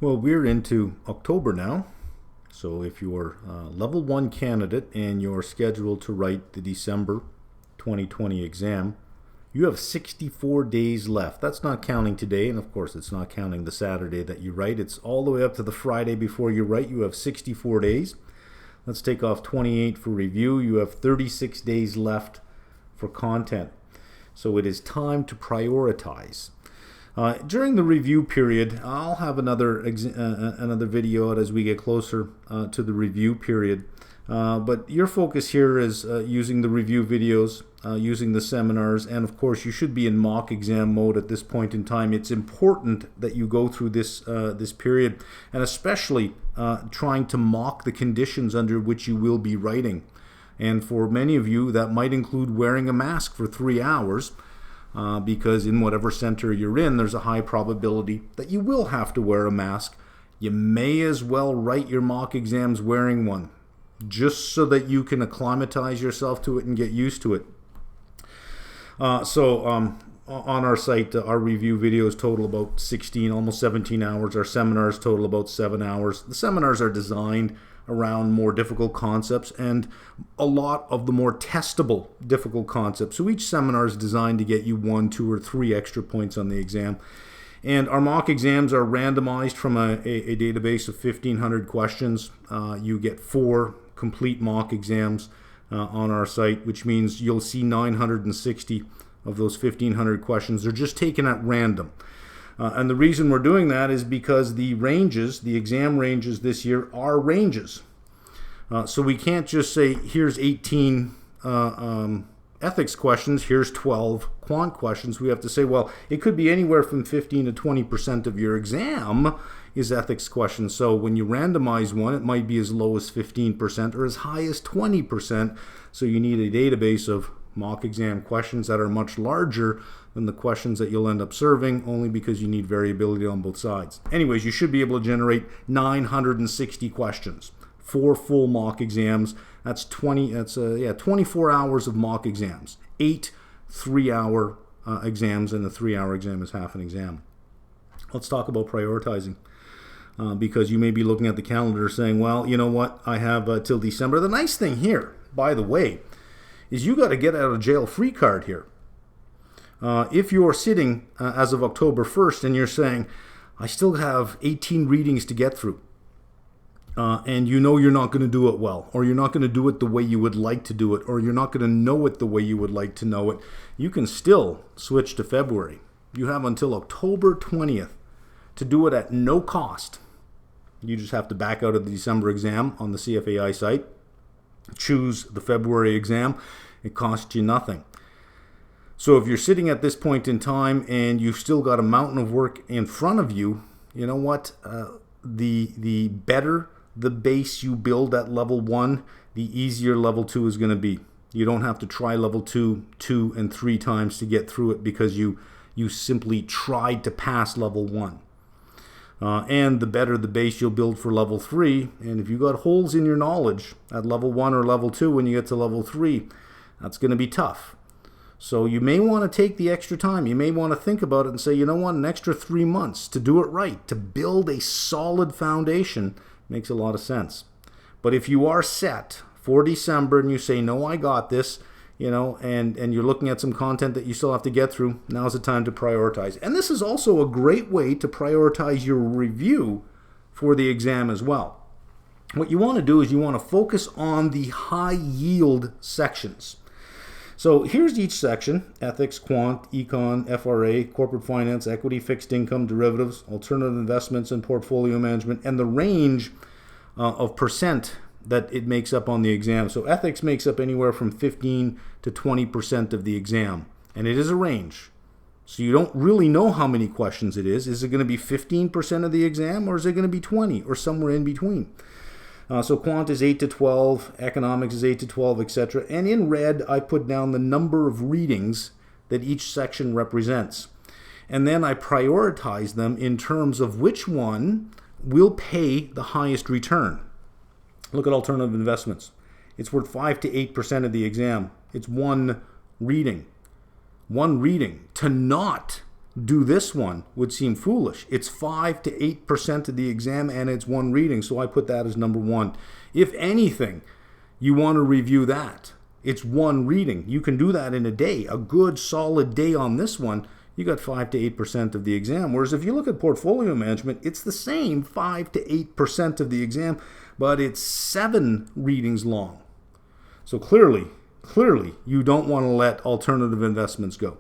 Well, we're into October now, so if you're a level 1 candidate and you're scheduled to write the December 2020 exam, you have 64 days left. That's not counting today, and of course it's not counting the Saturday that you write. It's all the way up to the Friday before you write. You have 64 days. Let's take off 28 for review. You have 36 days left for content. So it is time to prioritize. During the review period, I'll have another video out as we get closer to the review period. But your focus here is using the review videos, using the seminars, and of course you should be in mock exam mode at this point in time. It's important that you go through this period, and especially trying to mock the conditions under which you will be writing. And for many of you, that might include wearing a mask for 3 hours. Because in whatever center you're in, there's a high probability that you will have to wear a mask. You may as well write your mock exams wearing one, just so that you can acclimatize yourself to it and get used to it. On our site, our review videos total about 16, almost 17 hours. Our seminars total about 7 hours. The seminars are designed around more difficult concepts and a lot of the more testable difficult concepts. So each seminar is designed to get you 1, 2, or 3 extra points on the exam. And our mock exams are randomized from a database of 1,500 questions. You get 4 complete mock exams on our site, which means you'll see 960 of those 1,500 questions. They're just taken at random. And the reason we're doing that is because the ranges, the exam ranges this year are ranges. So we can't just say, here's 18 ethics questions, here's 12 quant questions. We have to say, well, it could be anywhere from 15 to 20% of your exam is ethics questions. So when you randomize one, it might be as low as 15% or as high as 20%. So you need a database of mock exam questions that are much larger than the questions that you'll end up serving, only because you need variability on both sides. Anyways, you should be able to generate 960 questions, 4 full mock exams. That's 24 hours of mock exams, 8 3-hour exams, and a 3-hour exam is half an exam. Let's talk about prioritizing. Because you may be looking at the calendar saying, well, you know what, I have till December. The nice thing here, by the way, is you got to get out of jail free card here. If you're sitting as of October 1st and you're saying, I still have 18 readings to get through, and you know you're not going to do it well, or you're not going to do it the way you would like to do it, or you're not going to know it the way you would like to know it, you can still switch to February. You have until October 20th to do it at no cost. You just have to back out of the December exam on the CFAI site, choose the February exam. It costs you nothing. So if you're sitting at this point in time and you've still got a mountain of work in front of you, you know what? The better the base you build at level 1, the easier level 2 is going to be. You don't have to try level 2, 2, and 3 times to get through it because you simply tried to pass level 1. And the better the base you'll build for level 3, and if you got holes in your knowledge at level 1 or level 2 when you get to level 3, that's going to be tough. So you may want to take the extra time. You may want to think about it and say, you know what, an extra 3 months to do it right, to build a solid foundation makes a lot of sense. But if you are set for December and you say, no, I got this, you know, and you're looking at some content that you still have to get through, now's the time to prioritize. And this is also a great way to prioritize your review for the exam as well. What you want to do is you want to focus on the high yield sections. So here's each section: ethics, quant, econ, FRA, corporate finance, equity, fixed income, derivatives, alternative investments, and portfolio management, and the range of percent that it makes up on the exam. So ethics makes up anywhere from 15 to 20% of the exam, and it is a range. So you don't really know how many questions it is. Is it going to be 15% of the exam, or is it going to be 20, or somewhere in between? So quant is 8 to 12, economics is 8 to 12, etc. And in red, I put down the number of readings that each section represents. And then I prioritize them in terms of which one will pay the highest return. Look at alternative investments. It's worth 5 to 8% of the exam. It's one reading. To not do this one would seem foolish. It's 5 to 8% of the exam and it's one reading, so I put that as number one. If anything, you want to review that. It's one reading. You can do that in a day. A good solid day on this one, you got 5 to 8% of the exam. Whereas if you look at portfolio management, it's the same 5 to 8% of the exam, but it's 7 readings long. So clearly, you don't want to let alternative investments go.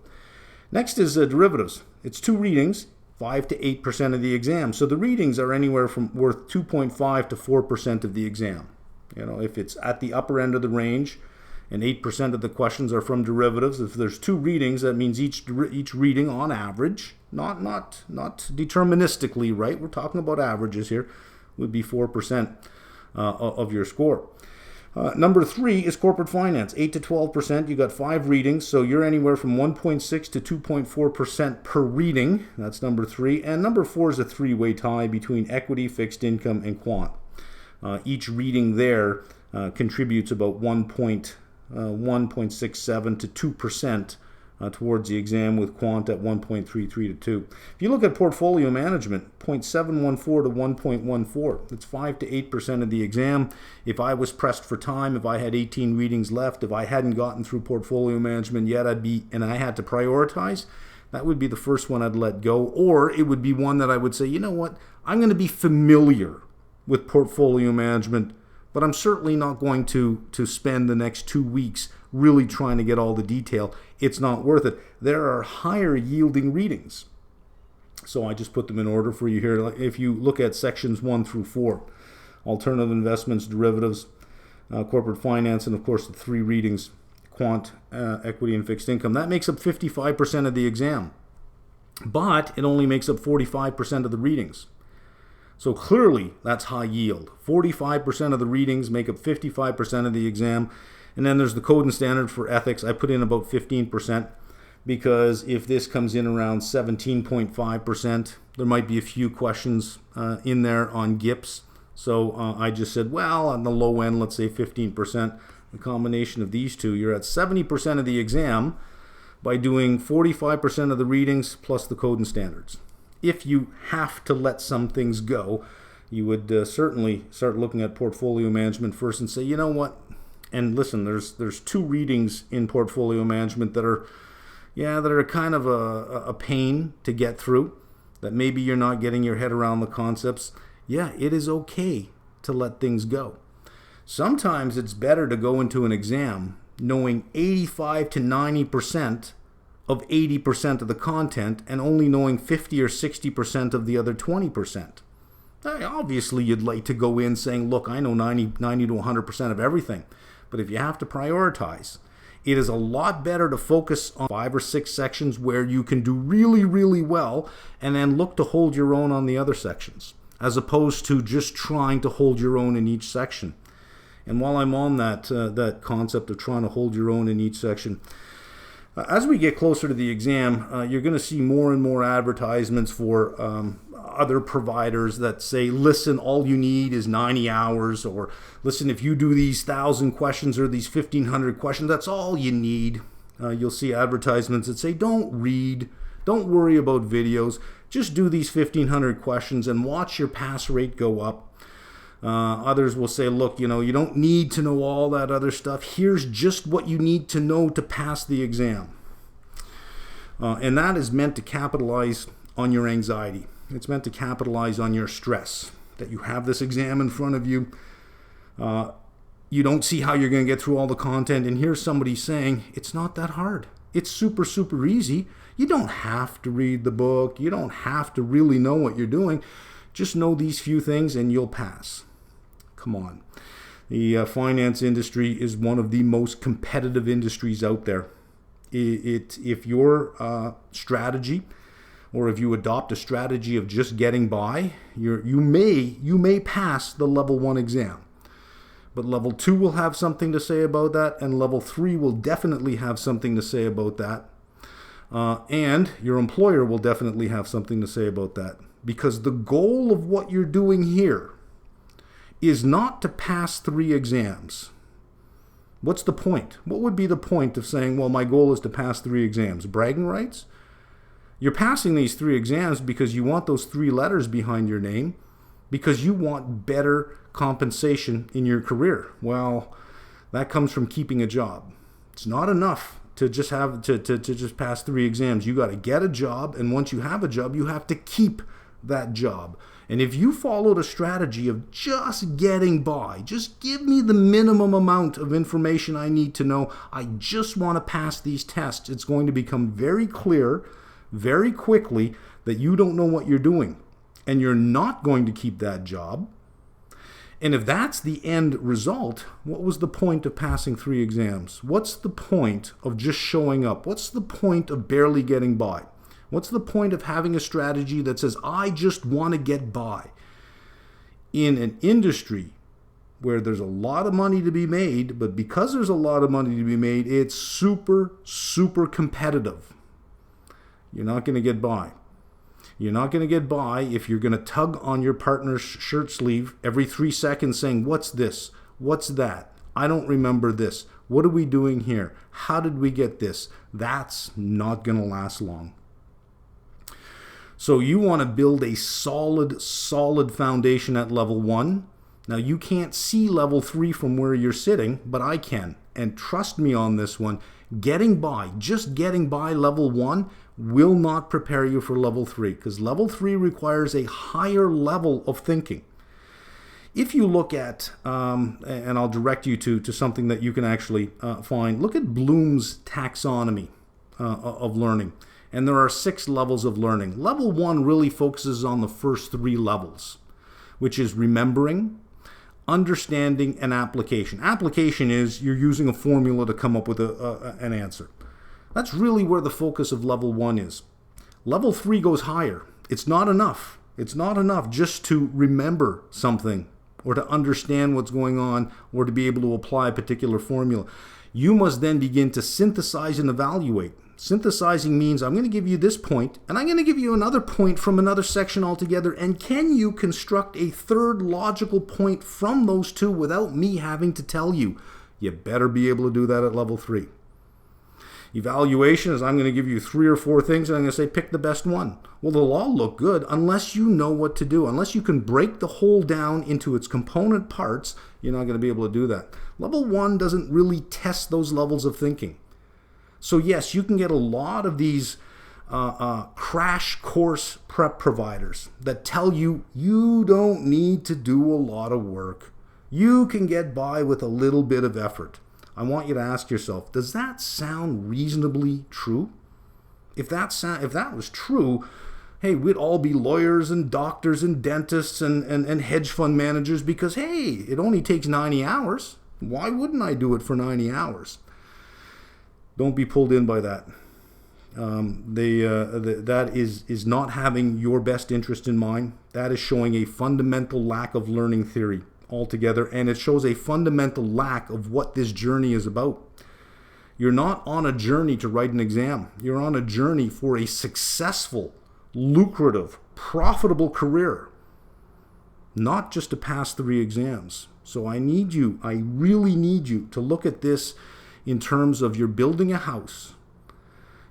Next is derivatives. It's 2 readings, 5 to 8% of the exam. So the readings are anywhere from worth 2.5 to 4% of the exam. You know, if it's at the upper end of the range and 8% of the questions are from derivatives, if there's 2 readings, that means each reading on average, not deterministically, right? We're talking about averages here, would be 4% of your score. Number 3 is corporate finance, 8 to 12%. You got 5 readings, so you're anywhere from 1.6 to 2.4% per reading. That's number 3. And number 4 is a 3-way tie between equity, fixed income, and quant. Each reading there contributes about 1.67 to 2% towards the exam, with quant at 1.33 to 2. If you look at portfolio management, 0.714 to 1.14. It's 5 to 8% of the exam. If I was pressed for time, if I had 18 readings left, if I hadn't gotten through portfolio management yet, and I had to prioritize, that would be the first one I'd let go. Or it would be one that I would say, you know what, I'm going to be familiar with portfolio management, but I'm certainly not going to spend the next 2 weeks really trying to get all the detail. It's not worth it. There are higher yielding readings. So I just put them in order for you here. If you look at sections 1 through 4, alternative investments, derivatives, corporate finance, and of course the 3 readings, quant, equity, and fixed income, that makes up 55% of the exam. But it only makes up 45% of the readings. So clearly that's high yield. 45% of the readings make up 55% of the exam. And then there's the code and standard for ethics. I put in about 15%, because if this comes in around 17.5%, there might be a few questions in there on GIPS. So I just said, well, on the low end, let's say 15%. The combination of these two, you're at 70% of the exam by doing 45% of the readings plus the code and standards. If you have to let some things go, you would certainly start looking at portfolio management first and say, you know what? And listen, there's 2 readings in portfolio management that are kind of a pain to get through, that maybe you're not getting your head around the concepts. Yeah, it is okay to let things go. Sometimes it's better to go into an exam knowing 85 to 90% of 80% of the content and only knowing 50 or 60% of the other 20%. Obviously, you'd like to go in saying, look, I know 90 to 100% of everything. But if you have to prioritize, it is a lot better to focus on 5 or 6 sections where you can do really, really well, and then look to hold your own on the other sections, as opposed to just trying to hold your own in each section. And while I'm on that concept of trying to hold your own in each section, as we get closer to the exam, you're going to see more and more advertisements for other providers that say, listen, all you need is 90 hours, or listen, if you do these 1,000 questions or these 1,500 questions, that's all you need. You'll see advertisements that say, don't read, don't worry about videos, just do these 1,500 questions and watch your pass rate go up. Others will say, look, you don't need to know all that other stuff. Here's just what you need to know to pass the exam. And that is meant to capitalize on your anxiety. It's meant to capitalize on your stress, that you have this exam in front of you. You don't see how you're going to get through all the content. And here's somebody saying, it's not that hard. It's super, super easy. You don't have to read the book. You don't have to really know what you're doing. Just know these few things and you'll pass. Come on. The finance industry is one of the most competitive industries out there. If your strategy, or if you adopt a strategy of just getting by, you may pass the level 1 exam. But level 2 will have something to say about that, and level 3 will definitely have something to say about that. And your employer will definitely have something to say about that. Because the goal of what you're doing here is not to pass 3 exams. What's the point? What would be the point of saying, well, my goal is to pass 3 exams? Bragging rights? You're passing these 3 exams because you want those 3 letters behind your name, because you want better compensation in your career. Well, that comes from keeping a job. It's not enough to just have to just pass 3 exams. You got to get a job, and once you have a job, you have to keep that job. And if you followed a strategy of just getting by, just give me the minimum amount of information I need to know, I just want to pass these tests, it's going to become very clear very quickly that you don't know what you're doing, and you're not going to keep that job. And if that's the end result, what was the point of passing 3 exams? What's the point of just showing up? What's the point of barely getting by? What's the point of having a strategy that says, I just want to get by? In an industry where there's a lot of money to be made, but because there's a lot of money to be made, it's super, super competitive. You're not going to get by. You're not going to get by if you're going to tug on your partner's shirt sleeve every 3 seconds saying, what's this? What's that? I don't remember this. What are we doing here? How did we get this? That's not going to last long. So you want to build a solid foundation at level 1. Now you can't see level 3 from where you're sitting, but I can. And trust me on this one, just getting by level 1 will not prepare you for level 3, because level 3 requires a higher level of thinking. If you look at, and I'll direct you to something that you can actually find, look at Bloom's taxonomy of learning. And there are 6 levels of learning. Level 1 really focuses on the first 3 levels, which is remembering, understanding, and application. Application is you're using a formula to come up with an answer. That's really where the focus of level 1 is. Level 3 goes higher. It's not enough. It's not enough just to remember something or to understand what's going on or to be able to apply a particular formula. You must then begin to synthesize and evaluate. Synthesizing means I'm going to give you this point, and I'm going to give you another point from another section altogether, and can you construct a third logical point from those 2 without me having to tell you? You better be able to do that at level 3. Evaluation is I'm going to give you 3 or 4 things, and I'm going to say pick the best one. Well, they'll all look good unless you know what to do. Unless you can break the whole down into its component parts, you're not going to be able to do that. Level 1 doesn't really test those levels of thinking. So yes, you can get a lot of these crash course prep providers that tell you you don't need to do a lot of work. You can get by with a little bit of effort. I want you to ask yourself, does that sound reasonably true? If that was true, hey, we'd all be lawyers and doctors and dentists and hedge fund managers because, hey, it only takes 90 hours. Why wouldn't I do it for 90 hours? Don't be pulled in by that. That is not having your best interest in mind. That is showing a fundamental lack of learning theory altogether, and it shows a fundamental lack of what this journey is about. You're not on a journey to write an exam. You're on a journey for a successful, lucrative, profitable career, not just to pass 3 exams. So I really need you to look at this in terms of you're building a house.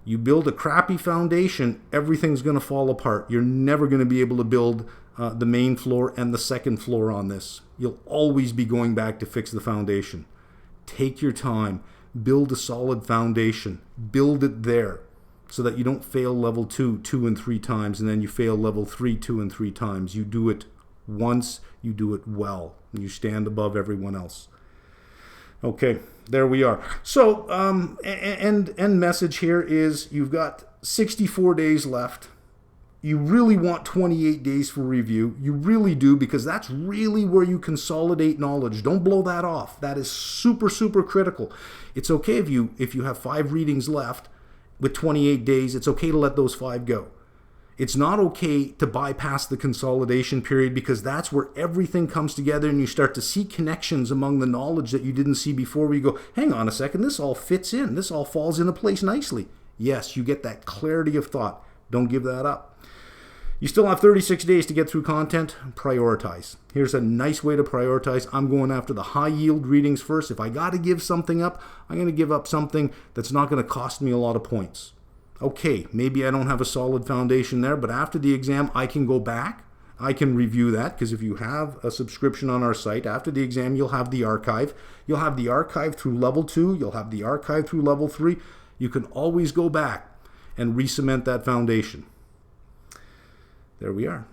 You build a crappy foundation, everything's going to fall apart. You're never going to be able to build the main floor and the second floor on this. You'll always be going back to fix the foundation. Take your time. Build a solid foundation. Build it there so that you don't fail level 2 2 and 3 times, and then you fail level 3 2 and 3 times. You do it once, you do it well, and you stand above everyone else. Okay, there we are. So, end message here is you've got 64 days left. You really want 28 days for review. You really do, because that's really where you consolidate knowledge. Don't blow that off. That is super, super critical. It's okay if you have 5 readings left with 28 days. It's okay to let those 5 go. It's not okay to bypass the consolidation period, because that's where everything comes together and you start to see connections among the knowledge that you didn't see before, where you go, hang on a second, this all fits in. This all falls into place nicely. Yes, you get that clarity of thought. Don't give that up. You still have 36 days to get through content. Prioritize. Here's a nice way to prioritize. I'm going after the high yield readings first. If I got to give something up, I'm going to give up something that's not going to cost me a lot of points. Okay, maybe I don't have a solid foundation there, but after the exam, I can go back. I can review that, because if you have a subscription on our site, after the exam, you'll have the archive. You'll have the archive through level 2. You'll have the archive through level 3. You can always go back and re-cement that foundation. There we are.